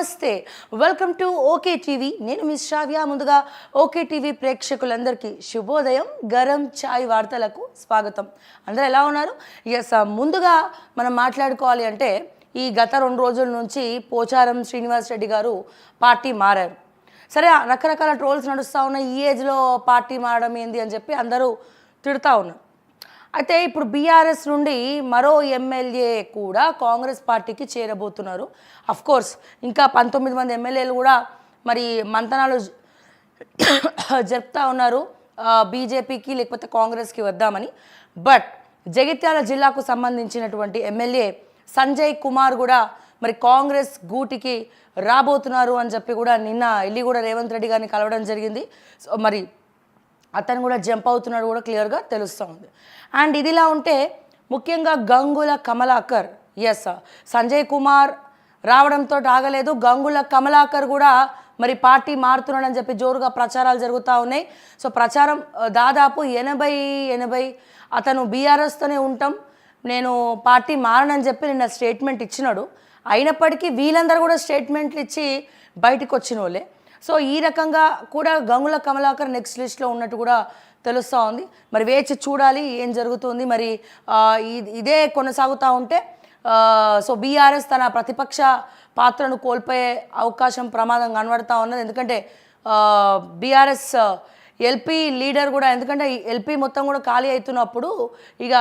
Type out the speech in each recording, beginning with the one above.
నమస్తే, welcome to okay TV. నేను miss శ్రావ్య. ముందుగా ఓకే టీవీ ప్రేక్షకులందరికీ శుభోదయం. గరం చాయ్ వార్తలకు స్వాగతం. అందరూ ఎలా ఉన్నారు? ముందుగా మనం మాట్లాడుకోవాలి అంటే ఈ గత 2 రోజుల నుంచి పోచారం శ్రీనివాస్ రెడ్డి గారు పార్టీ మారారు. సరే, రకరకాల ట్రోల్స్ నడుస్తూ ఉన్నాయి. ఈ ఏజ్లో పార్టీ మారడం ఏంది అని చెప్పి అందరూ తిడుతూ ఉన్నారు. అయితే ఇప్పుడు బీఆర్ఎస్ నుండి మరో ఎమ్మెల్యే కూడా కాంగ్రెస్ పార్టీకి చేరబోతున్నారు. కోర్స్ ఇంకా 19 మంది ఎమ్మెల్యేలు కూడా మరి మంతనాలు జరుపుతూ ఉన్నారు బీజేపీకి లేకపోతే కాంగ్రెస్కి వద్దామని. బట్ జగిత్యాల జిల్లాకు సంబంధించినటువంటి ఎమ్మెల్యే సంజయ్ కుమార్ కూడా మరి కాంగ్రెస్ గూటికి రాబోతున్నారు అని చెప్పి కూడా నిన్న వెళ్ళి కూడా రేవంత్ రెడ్డి గారిని కలవడం జరిగింది. సో మరి అతను కూడా జంప్ అవుతున్నాడు కూడా క్లియర్గా తెలుస్తూ ఉంది. అండ్ ఇదిలా ఉంటే ముఖ్యంగా గంగుల కమలాకర్, సంజయ్ కుమార్ రావడంతో ఆగలేదు. గంగుల కమలాకర్ కూడా మరి పార్టీ మారుతున్నాడని చెప్పి జోరుగా ప్రచారాలు జరుగుతూ ఉన్నాయి. సో ప్రచారం దాదాపు 80 అతను బీఆర్ఎస్తోనే ఉంటాం, నేను పార్టీ మారనని చెప్పి నిన్న స్టేట్మెంట్ ఇచ్చినాడు. అయినప్పటికీ వీళ్ళందరూ కూడా స్టేట్మెంట్లు ఇచ్చి బయటకు వచ్చిన వాళ్ళే. సో ఈ రకంగా కూడా గంగుల కమలాకర్ నెక్స్ట్ లిస్ట్లో ఉన్నట్టు కూడా తెలుస్తూ ఉంది. మరి వేచి చూడాలి ఏం జరుగుతుంది. మరి ఇదే కొనసాగుతూ ఉంటే సో బీఆర్ఎస్ తన ప్రతిపక్ష పాత్రను కోల్పోయే అవకాశం ప్రమాదం కనబడుతూ ఉన్నది. ఎందుకంటే బీఆర్ఎస్ ఎల్పీ లీడర్ కూడా, ఎందుకంటే ఎల్పీ మొత్తం కూడా ఖాళీ అవుతున్నప్పుడు ఇక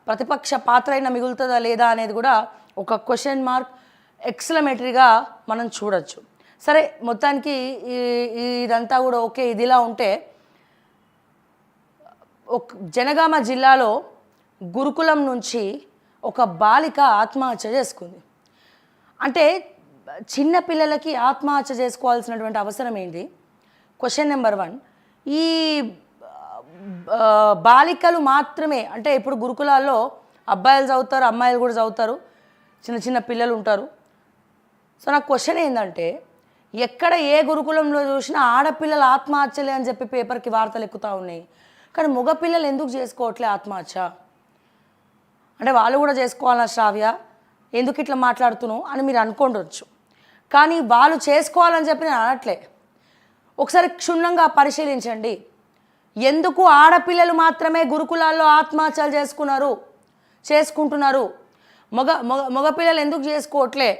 ప్రతిపక్ష పాత్ర అయినా మిగులుతుందా లేదా అనేది కూడా ఒక క్వశ్చన్ మార్క్ ఎక్స్క్లమేటరీగా మనం చూడొచ్చు. సరే, మొత్తానికి ఇదంతా కూడా ఓకే. ఇదిలా ఉంటే జనగామ జిల్లాలో గురుకులం నుంచి ఒక బాలిక ఆత్మహత్య చేసుకుంది. అంటే చిన్న పిల్లలకి ఆత్మహత్య చేసుకోవాల్సినటువంటి అవసరం ఏంటి? Question number 1. ఈ బాలికలు మాత్రమే, అంటే ఇప్పుడు గురుకులాల్లో అబ్బాయిలు చదువుతారు, అమ్మాయిలు కూడా చదువుతారు, చిన్న చిన్న పిల్లలు ఉంటారు. సో నాకు క్వశ్చన్ ఏంటంటే, ఎక్కడ ఏ గురుకులంలో చూసినా ఆడపిల్లలు ఆత్మహత్యలే అని చెప్పి పేపర్కి వార్తలు ఎక్కుతూ ఉన్నాయి, కానీ మగపిల్లలు ఎందుకు చేసుకోవట్లే ఆత్మహత్య? అంటే వాళ్ళు కూడా చేసుకోవాలా శ్రావ్య, ఎందుకు ఇట్లా మాట్లాడుతున్నావు అని మీరు అనుకోండొచ్చు. కానీ వాళ్ళు చేసుకోవాలని చెప్పి నేను అనట్లే. ఒకసారి క్షుణ్ణంగా పరిశీలించండి. ఎందుకు ఆడపిల్లలు మాత్రమే గురుకులాల్లో ఆత్మహత్యలు చేసుకుంటున్నారు, మగపిల్లలు ఎందుకు చేసుకోవట్లే?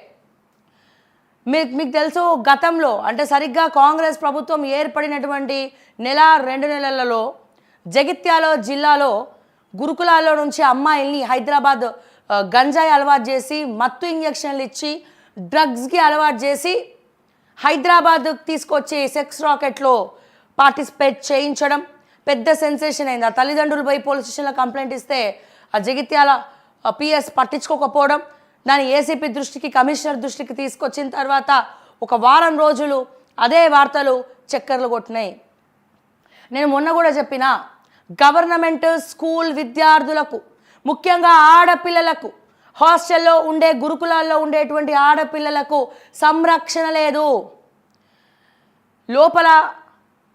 మీకు తెలుసు, గతంలో అంటే సరిగ్గా కాంగ్రెస్ ప్రభుత్వం ఏర్పడినటువంటి 1-2 నెలలలో జగిత్యాల జిల్లాలో గురుకులాల్లో నుంచి అమ్మాయిల్ని హైదరాబాద్ గంజాయి అలవాటు చేసి, మత్తు ఇంజక్షన్లు ఇచ్చి, డ్రగ్స్కి అలవాటు చేసి హైదరాబాద్ తీసుకొచ్చి సెక్స్ రాకెట్లో పార్టిసిపేట్ చేయించడం పెద్ద సెన్సేషన్ అయింది. ఆ తల్లిదండ్రులు పోయి పోలీస్ స్టేషన్లో కంప్లైంట్ ఇస్తే ఆ జగిత్యాల పిఎస్ పట్టించుకోకపోవడం, దాని ఏసీపీ దృష్టికి, కమిషనర్ దృష్టికి తీసుకొచ్చిన తర్వాత ఒక వారం రోజులు అదే వార్తలు చక్కర్లు కొట్టినాయి. నేను మొన్న కూడా చెప్పిన, గవర్నమెంట్ స్కూల్ విద్యార్థులకు, ముఖ్యంగా ఆడపిల్లలకు, హాస్టల్లో ఉండే గురుకులాల్లో ఉండేటువంటి ఆడపిల్లలకు సంరక్షణ లేదు. లోపల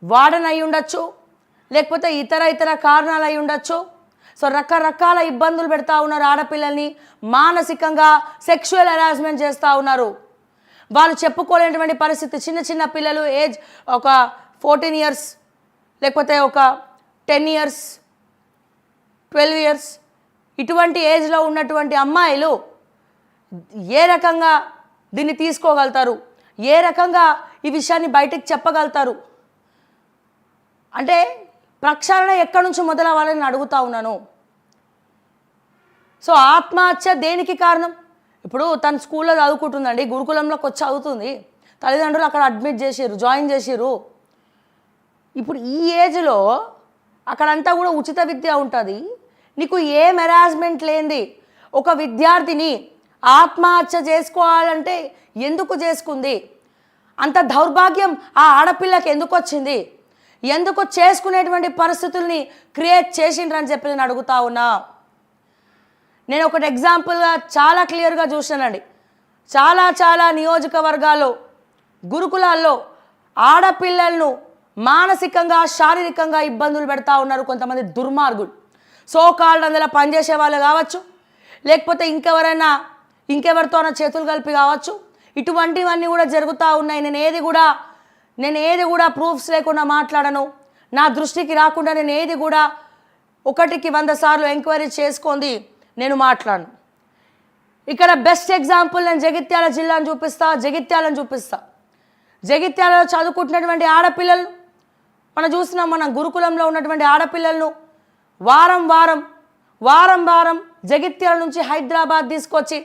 వార్డెన్ అయి ఉండొచ్చు, లేకపోతే ఇతర కారణాలు అయి ఉండొచ్చు. సో రకరకాల ఇబ్బందులు పెడతా ఉన్నారు ఆడపిల్లల్ని, మానసికంగా సెక్షువల్ హెరాస్మెంట్ చేస్తూ ఉన్నారు. వాళ్ళు చెప్పుకోలేనటువంటి పరిస్థితి. చిన్న పిల్లలు, ఏజ్ ఒక 14 ఇయర్స్ లేకపోతే ఒక 10 ఇయర్స్ 12 ఇయర్స్ ఇటువంటి ఏజ్లో ఉన్నటువంటి అమ్మాయిలు ఏ రకంగా దీన్ని తీసుకోగలుగుతారు? ఏ రకంగా ఈ విషయాన్ని బయటకు చెప్పగలుగుతారు? అంటే ప్రక్షాళన ఎక్కడి నుంచి మొదలవ్వాలని అడుగుతా ఉన్నాను. సో ఆత్మహత్య దేనికి కారణం? ఇప్పుడు తన స్కూల్లో చదువుకుంటుందండి, గురుకులంలోకి వచ్చి చదువుతుంది, తల్లిదండ్రులు అక్కడ అడ్మిట్ చేసిర్రు, జాయిన్ చేసిర్రు. ఇప్పుడు ఈ ఏజ్లో అక్కడంతా కూడా ఉచిత విద్య ఉంటుంది. నీకు ఏం హెరాస్మెంట్ లేనిది ఒక విద్యార్థిని ఆత్మహత్య చేసుకోవాలంటే ఎందుకు చేసుకుంది? అంత దౌర్భాగ్యం ఆ ఆడపిల్లకి ఎందుకు వచ్చింది? ఎందుకు చేసుకునేటువంటి పరిస్థితుల్ని క్రియేట్ చేసిండ్రని చెప్పి నేను అడుగుతా ఉన్నా. నేను ఒకటి ఎగ్జాంపుల్గా చాలా క్లియర్గా చూసానండి. చాలా నియోజకవర్గాల్లో గురుకులాల్లో ఆడపిల్లలను మానసికంగా, శారీరకంగా ఇబ్బందులు పెడతా ఉన్నారు కొంతమంది దుర్మార్గులు. సోకాల్డ్ అందులో పనిచేసే వాళ్ళు కావచ్చు, లేకపోతే ఇంకెవరితోనో చేతులు కలిపి కావచ్చు, ఇటువంటివన్నీ కూడా జరుగుతూ ఉన్నాయి. నేను ఏది కూడా ప్రూఫ్స్ లేకుండా మాట్లాడను. నా దృష్టికి రాకుండా నేను ఏది కూడా 1కి 100 సార్లు ఎంక్వైరీ చేసుకుంది నేను మాట్లాడను. ఇక్కడ బెస్ట్ ఎగ్జాంపుల్ నేను జగిత్యాల జిల్లాను చూపిస్తా. జగిత్యాలలో చదువుకుంటున్నటువంటి ఆడపిల్లలు మనం చూస్తున్నాం. మన గురుకులంలో ఉన్నటువంటి ఆడపిల్లలను వారం జగిత్యాల నుంచి హైదరాబాద్ తీసుకొచ్చి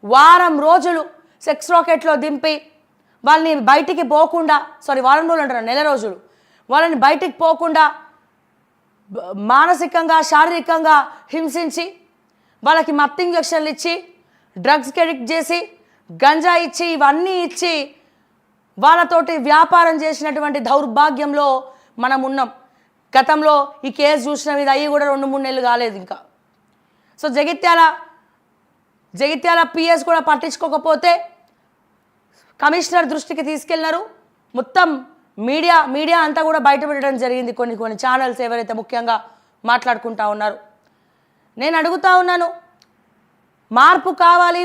వారం రోజులు సెక్స్ రాకెట్లో దింపి వాళ్ళని బయటికి పోకుండా, వారం రోజులు అంటారు, నెల రోజులు వాళ్ళని బయటికి పోకుండా మానసికంగా శారీరకంగా హింసించి వాళ్ళకి మత్తు ఇంజక్షన్లు ఇచ్చి డ్రగ్స్కి అడిక్ట్ చేసి గంజా ఇచ్చి ఇవన్నీ ఇచ్చి వాళ్ళతోటి వ్యాపారం చేసినటువంటి దౌర్భాగ్యంలో మనం ఉన్నాం. గతంలో ఈ కేసు చూసిన మీద అయ్యి కూడా 2-3 నెలలు కాలేదు ఇంకా. సో జగిత్యాల పిఎస్ కూడా పట్టించుకోకపోతే కమిషనర్ దృష్టికి తీసుకెళ్ళినారు. మొత్తం మీడియా అంతా కూడా బయటపెట్టడం జరిగింది. కొన్ని ఛానల్స్ ఎవరైతే ముఖ్యంగా మాట్లాడుకుంటా ఉన్నారు. నేను అడుగుతా ఉన్నాను, మార్పు కావాలి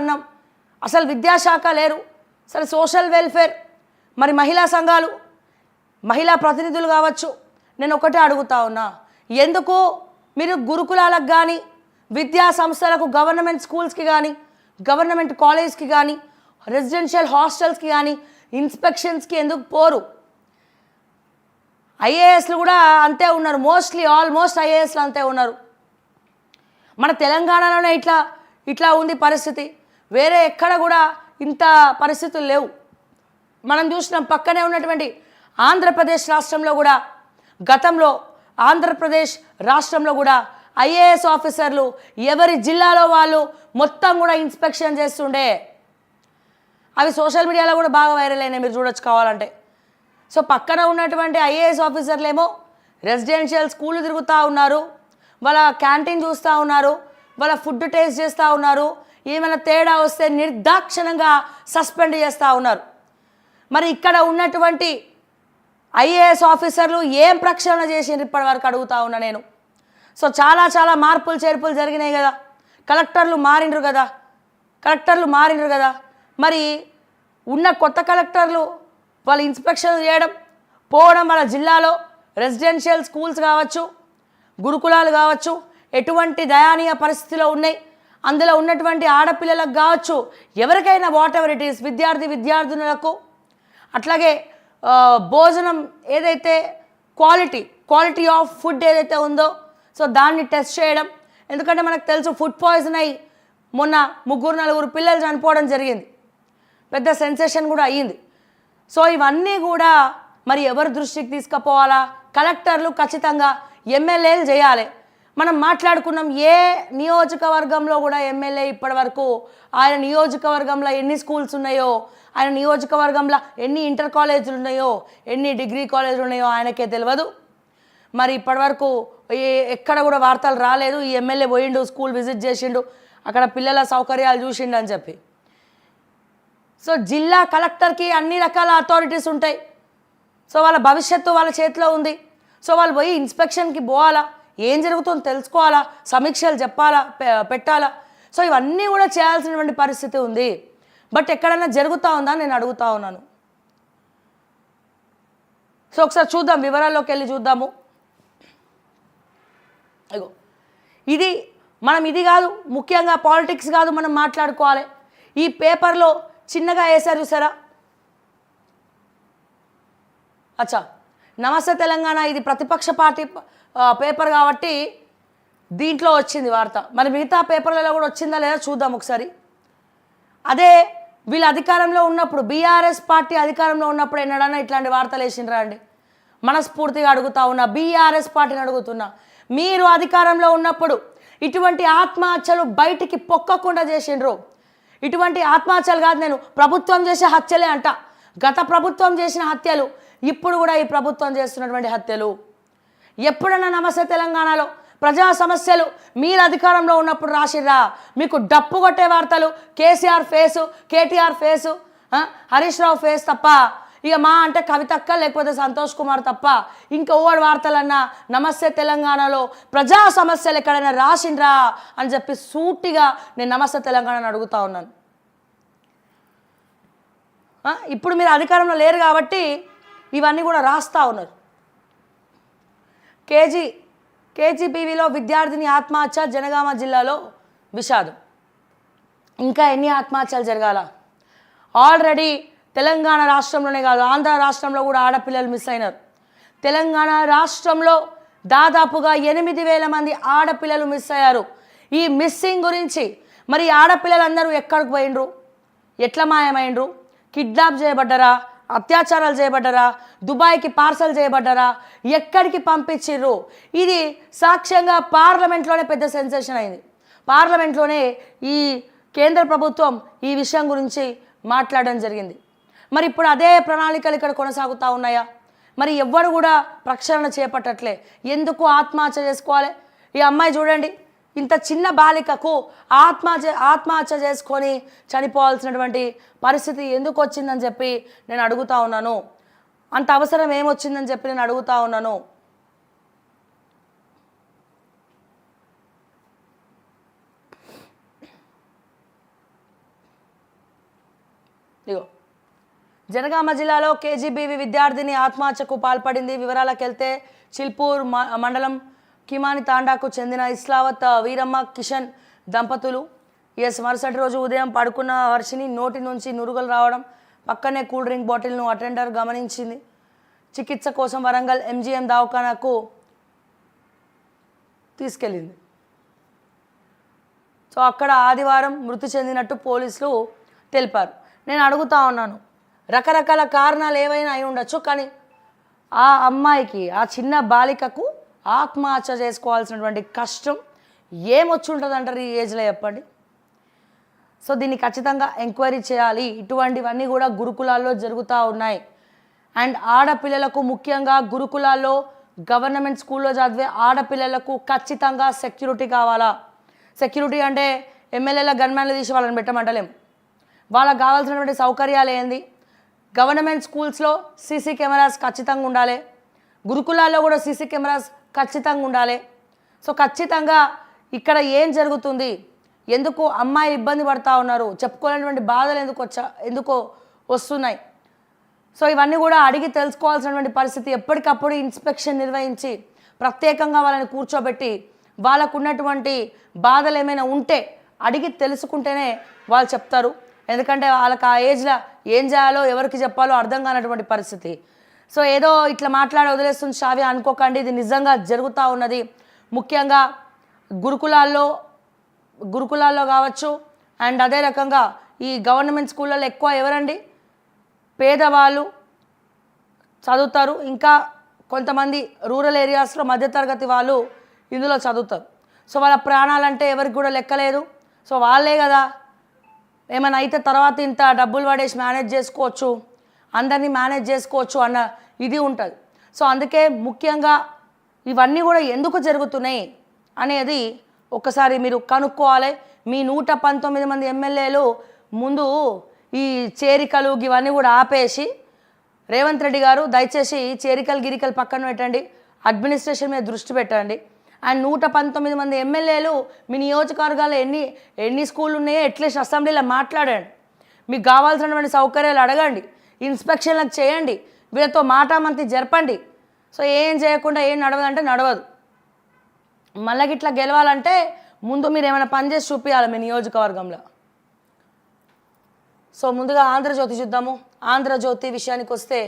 అన్నాం. అసలు విద్యాశాఖ లేరు, అసలు సోషల్ వెల్ఫేర్, మరి మహిళా సంఘాలు, మహిళా ప్రతినిధులు కావచ్చు. నేను ఒకటే అడుగుతా ఉన్నా, ఎందుకు మీరు గురుకులాలకు కానీ విద్యా సంస్థలకు గవర్నమెంట్ స్కూల్స్కి కానీ గవర్నమెంట్ కాలేజ్కి కానీ రెసిడెన్షియల్ హాస్టల్స్కి కానీ ఇన్స్పెక్షన్స్కి ఎందుకు పోరు? ఐఏఎస్లు కూడా అంతే ఉన్నారు, ఆల్మోస్ట్ ఐఏఎస్లు అంతే ఉన్నారు. మన తెలంగాణలోనే ఇట్లా ఉంది పరిస్థితి. వేరే ఎక్కడ కూడా ఇంత పరిస్థితులు లేవు. మనం చూసినాం పక్కనే ఉన్నటువంటి ఆంధ్రప్రదేశ్ రాష్ట్రంలో కూడా, గతంలో ఆంధ్రప్రదేశ్ రాష్ట్రంలో కూడా ఐఏఎస్ ఆఫీసర్లు ఎవరి జిల్లాలో వాళ్ళు మొత్తం కూడా ఇన్స్పెక్షన్ చేస్తుండే. అవి సోషల్ మీడియాలో కూడా బాగా వైరల్ అయినాయి, మీరు చూడొచ్చు కావాలంటే. సో పక్కన ఉన్నటువంటి ఐఏఎస్ ఆఫీసర్లు ఏమో రెసిడెన్షియల్ స్కూళ్ళు తిరుగుతూ ఉన్నారు, వాళ్ళ క్యాంటీన్ చూస్తూ ఉన్నారు, వాళ్ళ ఫుడ్ టేస్ట్ చేస్తూ ఉన్నారు. ఏమైనా తేడా వస్తే నిర్దాక్షిణంగా సస్పెండ్ చేస్తూ ఉన్నారు. మరి ఇక్కడ ఉన్నటువంటి ఐఏఎస్ ఆఫీసర్లు ఏం ప్రక్షాళన చేసిండ్రు ఇప్పటి వరకు అడుగుతా ఉన్నా నేను. సో చాలా మార్పులు చేర్పులు జరిగినాయి కదా, కలెక్టర్లు మారిండ్రు కదా. మరి ఉన్న కొత్త కలెక్టర్లు వాళ్ళు ఇన్స్పెక్షన్ చేయడం పోవడం, వాళ్ళ జిల్లాలో రెసిడెన్షియల్ స్కూల్స్ కావచ్చు, గురుకులాలు కావచ్చు, ఎటువంటి దయానీయ పరిస్థితిలో ఉన్నాయి, అందులో ఉన్నటువంటి ఆడపిల్లలకు కావచ్చు, ఎవరికైనా వాట్ ఎవర్ ఇట్ ఈస్, విద్యార్థినులకు. అట్లాగే భోజనం ఏదైతే క్వాలిటీ ఆఫ్ ఫుడ్ ఏదైతే ఉందో, సో దాన్ని టెస్ట్ చేయడం. ఎందుకంటే మనకు తెలుసు ఫుడ్ పాయిజన్ అయ్యి మొన్న 3-4 పిల్లలు చనిపోవడం జరిగింది, పెద్ద సెన్సేషన్ కూడా అయ్యింది. సో ఇవన్నీ కూడా మరి ఎవరి దృష్టికి తీసుకుపోవాలా? కలెక్టర్లు ఖచ్చితంగా, ఎమ్మెల్యేలు చేయాలి. మనం మాట్లాడుకున్నాం, ఏ నియోజకవర్గంలో కూడా ఎమ్మెల్యే ఇప్పటి వరకు ఆయన నియోజకవర్గంలో ఎన్ని స్కూల్స్ ఉన్నాయో, ఆయన నియోజకవర్గంలో ఎన్ని ఇంటర్ కాలేజీలు ఉన్నాయో, ఎన్ని డిగ్రీ కాలేజీలు ఉన్నాయో ఆయనకే తెలియదు. మరి ఇప్పటివరకు ఎక్కడ కూడా వార్తలు రాలేదు, ఈ ఎమ్మెల్యే పోయిండు, స్కూల్ విజిట్ చేసిండు, అక్కడ పిల్లల సౌకర్యాలు చూసిండు అని చెప్పి. సో జిల్లా కలెక్టర్కి అన్ని రకాల అథారిటీస్ ఉంటాయి. సో వాళ్ళ భవిష్యత్తు వాళ్ళ చేతిలో ఉంది. సో వాళ్ళు పోయి ఇన్స్పెక్షన్కి పోవాలా, ఏం జరుగుతుందో తెలుసుకోవాలా, సమీక్షలు చెప్పాలా, పెట్టాలా. సో ఇవన్నీ కూడా చేయాల్సినటువంటి పరిస్థితి ఉంది. బట్ ఎక్కడైనా జరుగుతూ ఉందా నేను అడుగుతా ఉన్నాను. సో ఒకసారి చూద్దాం, వివరాల్లోకి వెళ్ళి చూద్దాము. అయ్యో ఇది కాదు, ముఖ్యంగా పాలిటిక్స్ కాదు మనం మాట్లాడుకోవాలి. ఈ పేపర్లో చిన్నగా వేశారు చూసారా, అచ్చా నమస్తే తెలంగాణ, ఇది ప్రతిపక్ష పార్టీ పేపర్ కాబట్టి దీంట్లో వచ్చింది వార్త. మరి మిగతా పేపర్లలో కూడా వచ్చిందా లేదా చూద్దాం ఒకసారి. అదే వీళ్ళు అధికారంలో ఉన్నప్పుడు, బీఆర్ఎస్ పార్టీ అధికారంలో ఉన్నప్పుడు ఎన్నడన్నా ఇట్లాంటి వార్తలు వేసిండ్రా అండి? మనస్ఫూర్తిగా అడుగుతా ఉన్నా, బీఆర్ఎస్ పార్టీని అడుగుతున్నా, మీరు అధికారంలో ఉన్నప్పుడు ఇటువంటి ఆత్మహత్యలు బయటికి పొక్కకుండా చేసిండ్రు. ఇటువంటి ఆత్మహత్యలు కాదు, నేను ప్రభుత్వం చేసే హత్యలే అంట. గత ప్రభుత్వం చేసిన హత్యలు, ఇప్పుడు కూడా ఈ ప్రభుత్వం చేస్తున్నటువంటి హత్యలు. ఎప్పుడన్నా నమస్తే తెలంగాణలో ప్రజా సమస్యలు మీరు అధికారంలో ఉన్నప్పుడు రాసిర్రా? మీకు డప్పు కొట్టే వార్తలు, KCR face, KTR face, Harish Rao face తప్ప, ఇక మా అంటే కవితక్క లేకపోతే సంతోష్ కుమార్ తప్ప ఇంకా ఓడి వార్తలన్నా నమస్తే తెలంగాణలో ప్రజా సమస్యలు ఎక్కడైనా రాసిండ్రా అని చెప్పి సూటిగా నేను నమస్తే తెలంగాణను అడుగుతా ఉన్నాను. ఇప్పుడు మీరు అధికారంలో లేరు కాబట్టి ఇవన్నీ కూడా రాస్తూ ఉన్నారు. కేజీబీవీలో విద్యార్థిని ఆత్మహత్య, జనగామ జిల్లాలో విషాదం. ఇంకా ఎన్ని ఆత్మహత్యలు జరగాల? ఆల్రెడీ తెలంగాణ రాష్ట్రంలోనే కాదు, ఆంధ్ర రాష్ట్రంలో కూడా ఆడపిల్లలు మిస్ అయినారు. తెలంగాణ రాష్ట్రంలో దాదాపుగా 8,000 మంది ఆడపిల్లలు మిస్ అయ్యారు. ఈ మిస్సింగ్ గురించి మరి ఆడపిల్లలందరూ ఎక్కడికి పోయినరు, ఎట్లా మాయమైనరు, కిడ్నాప్ చేయబడ్డారా, అత్యాచారాలు చేయబడ్డారా, దుబాయ్కి పార్సల్ చేయబడ్డారా, ఎక్కడికి పంపించిర్రు? ఇది సాక్ష్యంగా పార్లమెంట్లోనే పెద్ద సెన్సేషన్ అయింది. పార్లమెంట్లోనే ఈ కేంద్ర ప్రభుత్వం ఈ విషయం గురించి మాట్లాడడం జరిగింది. మరి ఇప్పుడు అదే ప్రణాళికలు ఇక్కడ కొనసాగుతూ ఉన్నాయా? మరి ఎవ్వరు కూడా ప్రక్షాళన చేపట్టట్లే. ఎందుకు ఆత్మహత్య చేసుకోవాలి? ఈ అమ్మాయి చూడండి, ఇంత చిన్న బాలికకు ఆత్మహత్య చేసుకొని చనిపోవాల్సినటువంటి పరిస్థితి ఎందుకు వచ్చిందని చెప్పి నేను అడుగుతా ఉన్నాను. అంత అవసరం ఏమొచ్చిందని చెప్పి నేను అడుగుతా ఉన్నాను. ఇగో జనగామ జిల్లాలో కేజీబీవీ విద్యార్థిని ఆత్మహత్యకు పాల్పడింది. వివరాలకు వెళ్తే చిల్పూర్ మండలం కిమాని తాండాకు చెందిన ఇస్లావత్ వీరమ్మ కిషన్ దంపతులు మరుసటి రోజు ఉదయం పడుకున్న వర్షిని నోటి నుంచి నురుగులు రావడం, పక్కనే కూల్ డ్రింక్ బాటిల్ను అటెండర్ గమనించింది. చికిత్స కోసం వరంగల్ ఎంజీఎం దవాఖానాకు తీసుకెళ్ళింది. సో అక్కడ ఆదివారం మృతి చెందినట్టు పోలీసులు తెలిపారు. నేను అడుగుతా ఉన్నాను, రకరకాల కారణాలు ఏవైనా అయి ఉండొచ్చు, కానీ ఆ అమ్మాయికి, ఆ చిన్న బాలికకు ఆత్మహత్య చేసుకోవాల్సినటువంటి కష్టం ఏమొచ్చి ఉంటుంది అంటారు ఈ ఏజ్లో చెప్పండి. సో దీన్ని ఖచ్చితంగా ఎంక్వైరీ చేయాలి. ఇటువంటివన్నీ కూడా గురుకులాల్లో జరుగుతూ ఉన్నాయి. అండ్ ఆడపిల్లలకు, ముఖ్యంగా గురుకులాల్లో గవర్నమెంట్ స్కూల్లో చదివే ఆడపిల్లలకు ఖచ్చితంగా సెక్యూరిటీ కావాలా? సెక్యూరిటీ అంటే ఎమ్మెల్యేల గన్మ్యాన్లు తీసి వాళ్ళని పెట్టమంటలేం. వాళ్ళకి కావాల్సినటువంటి సౌకర్యాలు ఏంది? గవర్నమెంట్ స్కూల్స్లో సీసీ కెమెరాస్ ఖచ్చితంగా ఉండాలి. గురుకులాల్లో కూడా సీసీ కెమెరాస్ ఖచ్చితంగా ఉండాలి. సో ఖచ్చితంగా ఇక్కడ ఏం జరుగుతుంది, ఎందుకు అమ్మాయిలు ఇబ్బంది పడుతూ ఉన్నారు, చెప్పుకోలేనటువంటి బాధలు ఎందుకో వస్తున్నాయి. సో ఇవన్నీ కూడా అడిగి తెలుసుకోవాల్సినటువంటి పరిస్థితి. ఎప్పటికప్పుడు ఇన్స్పెక్షన్ నిర్వహించి ప్రత్యేకంగా వాళ్ళని కూర్చోబెట్టి వాళ్ళకు ఉన్నటువంటి బాధలు ఏమైనా ఉంటే అడిగి తెలుసుకుంటేనే వాళ్ళు చెప్తారు. ఎందుకంటే వాళ్ళకి ఆ ఏజ్లో ఏం చేయాలో ఎవరికి చెప్పాలో అర్థం కానటువంటి పరిస్థితి. సో ఏదో ఇట్లా మాట్లాడి వదిలేస్తుంది శ్రావ్య అనుకోకండి, ఇది నిజంగా జరుగుతూ ఉన్నది. ముఖ్యంగా గురుకులాల్లో కావచ్చు, అండ్ అదే రకంగా ఈ గవర్నమెంట్ స్కూళ్ళలో ఎక్కువ ఎవరండి, పేదవాళ్ళు చదువుతారు. ఇంకా కొంతమంది రూరల్ ఏరియాస్లో మధ్యతరగతి వాళ్ళు ఇందులో చదువుతారు. సో వాళ్ళ ప్రాణాలంటే ఎవరికి కూడా లెక్కలేదు. సో వాళ్ళే కదా ఏమైనా అయితే తర్వాత ఇంత డబ్బులు పడేసి మేనేజ్ చేసుకోవచ్చు, అందరినీ మేనేజ్ చేసుకోవచ్చు అన్న ఇది ఉంటుంది. సో అందుకే ముఖ్యంగా ఇవన్నీ కూడా ఎందుకు జరుగుతున్నాయి అనేది ఒకసారి మీరు కనుక్కోవాలి. మీ 119 మంది ఎమ్మెల్యేలు ముందు ఈ చేరికలు ఇవన్నీ కూడా ఆపేసి, రేవంత్ రెడ్డి గారు దయచేసి చేరికలు పక్కన పెట్టండి, అడ్మినిస్ట్రేషన్ మీద దృష్టి పెట్టండి. అండ్ 119 మంది ఎమ్మెల్యేలు మీ నియోజకవర్గాల్లో ఎన్ని స్కూళ్ళు ఉన్నాయో అట్లీస్ట్ అసెంబ్లీలో మాట్లాడండి. మీకు కావాల్సినటువంటి సౌకర్యాలు అడగండి, ఇన్స్పెక్షన్లకు చేయండి, వీళ్ళతో మాటామంతి జరపండి. సో ఏం చేయకుండా ఏం నడవదంటే నడవదు. మళ్ళీ ఇట్లా గెలవాలంటే ముందు మీరు ఏమైనా పని చేసి చూపించాలి మీ నియోజకవర్గంలో. సో ముందుగా ఆంధ్రజ్యోతి చూద్దాము. ఆంధ్రజ్యోతి విషయానికి వస్తే